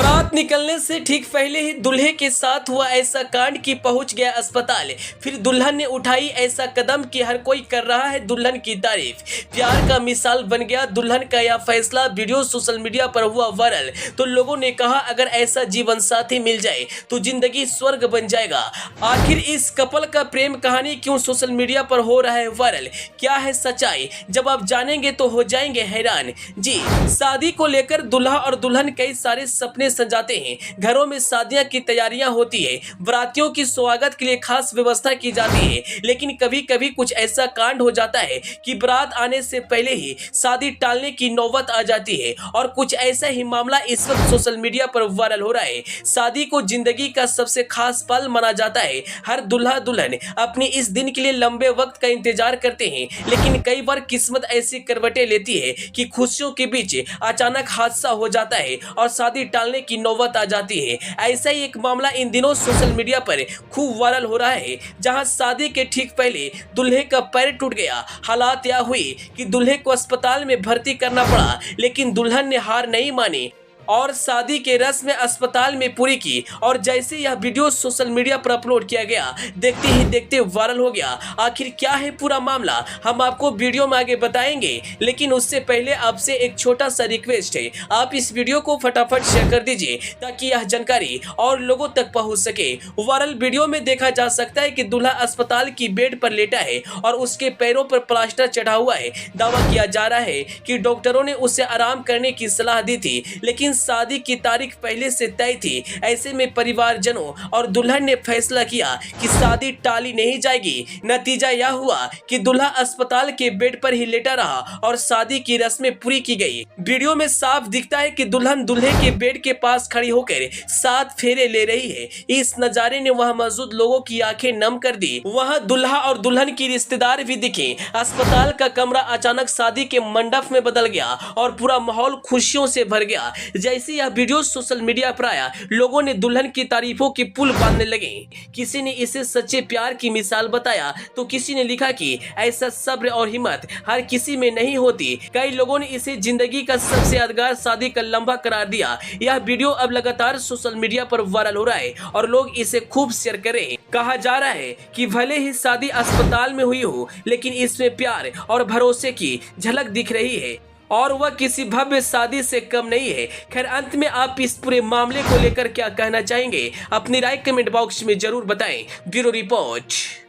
बारात निकलने से ठीक पहले ही दूल्हे के साथ हुआ ऐसा कांड कि पहुंच गया अस्पताल। फिर दुल्हन ने उठाई ऐसा कदम कि हर कोई कर रहा है दुल्हन की तारीफ। प्यार का मिसाल बन गया दुल्हन का यह फैसला। वीडियो सोशल मीडिया पर हुआ वायरल तो लोगों ने कहा अगर ऐसा जीवन साथी मिल जाए तो जिंदगी स्वर्ग बन जाएगा। आखिर इस कपल का प्रेम कहानी क्यों सोशल मीडिया पर हो रहा है वायरल, क्या है सच्चाई, जब आप जानेंगे तो हो जाएंगे हैरान। जी, शादी को लेकर दुल्हा और दुल्हन कई सारे सपने सजाते हैं। घरों में शादियां की तैयारियां होती है, बारातियों की स्वागत के लिए खास व्यवस्था की जाती है। लेकिन कभी कभी कुछ ऐसा कांड हो जाता है कि बारात आने से पहले ही शादी टालने की नौबत आ जाती है। और कुछ ऐसा ही मामला इस वक्त सोशल मीडिया पर वायरल हो रहा है। शादी को जिंदगी का सबसे खास पल माना जाता है। हर दुल्हा दुल्हन अपनी इस दिन के लिए लंबे वक्त का इंतजार करते हैं, लेकिन कई बार किस्मत ऐसी करवटें लेती है कि खुशियों के बीच अचानक हादसा हो जाता है और शादी टालने की नौबत आ जाती है। ऐसा ही एक मामला इन दिनों सोशल मीडिया पर खूब वायरल हो रहा है, जहां शादी के ठीक पहले दूल्हे का पैर टूट गया। हालात यह हुई कि दूल्हे को अस्पताल में भर्ती करना पड़ा, लेकिन दुल्हन ने हार नहीं मानी और शादी के रस्म में अस्पताल में पूरी की। और जैसे यह वीडियो सोशल मीडिया पर अपलोड किया गया, देखते ही देखते वायरल हो गया। आखिर क्या है पूरा मामला, हम आपको वीडियो में आगे बताएंगे, लेकिन उससे पहले आपसे एक छोटा सा रिक्वेस्ट है, आप इस वीडियो को फटाफट शेयर कर दीजिए ताकि यह जानकारी और लोगों तक पहुंच सके। वायरल वीडियो में देखा जा सकता है कि दूल्हा अस्पताल की बेड पर लेटा है और उसके पैरों पर प्लास्टर चढ़ा हुआ है। दावा किया जा रहा है कि डॉक्टरों ने उसे आराम करने की सलाह दी थी, लेकिन शादी की तारीख पहले से तय थी। ऐसे में परिवारजनों और दुल्हन ने फैसला किया कि शादी टाली नहीं जाएगी। नतीजा यह हुआ कि दूल्हा अस्पताल के बेड पर ही लेटा रहा और शादी की रस्में पूरी की गई। वीडियो में साफ दिखता है कि दुल्हन दूल्हे के बेड के पास खड़ी होकर 7 फेरे ले रही है। इस नजारे ने वहां मौजूद लोगों की आंखें नम कर दी। वहां दुल्हा और दुल्हन की रिश्तेदार भी दिखे। अस्पताल का कमरा अचानक शादी के मंडप में बदल गया और पूरा माहौल खुशियों से भर गया। जैसे यह वीडियो सोशल मीडिया पर आया, लोगों ने दुल्हन की तारीफों की पुल बांधने लगे। किसी ने इसे सच्चे प्यार की मिसाल बताया तो किसी ने लिखा कि ऐसा सब्र और हिम्मत हर किसी में नहीं होती। कई लोगों ने इसे जिंदगी का सबसे यादगार शादी का लम्हा करार दिया। यह वीडियो अब लगातार सोशल मीडिया पर वायरल हो रहा है और लोग इसे खूब शेयर करें। कहा जा रहा है कि भले ही शादी अस्पताल में हुई हो, लेकिन इसमें प्यार और भरोसे की झलक दिख रही है और वह किसी भव्य शादी से कम नहीं है। खैर, अंत में आप इस पूरे मामले को लेकर क्या कहना चाहेंगे, अपनी राय कमेंट बॉक्स में जरूर बताएं। Bureau report.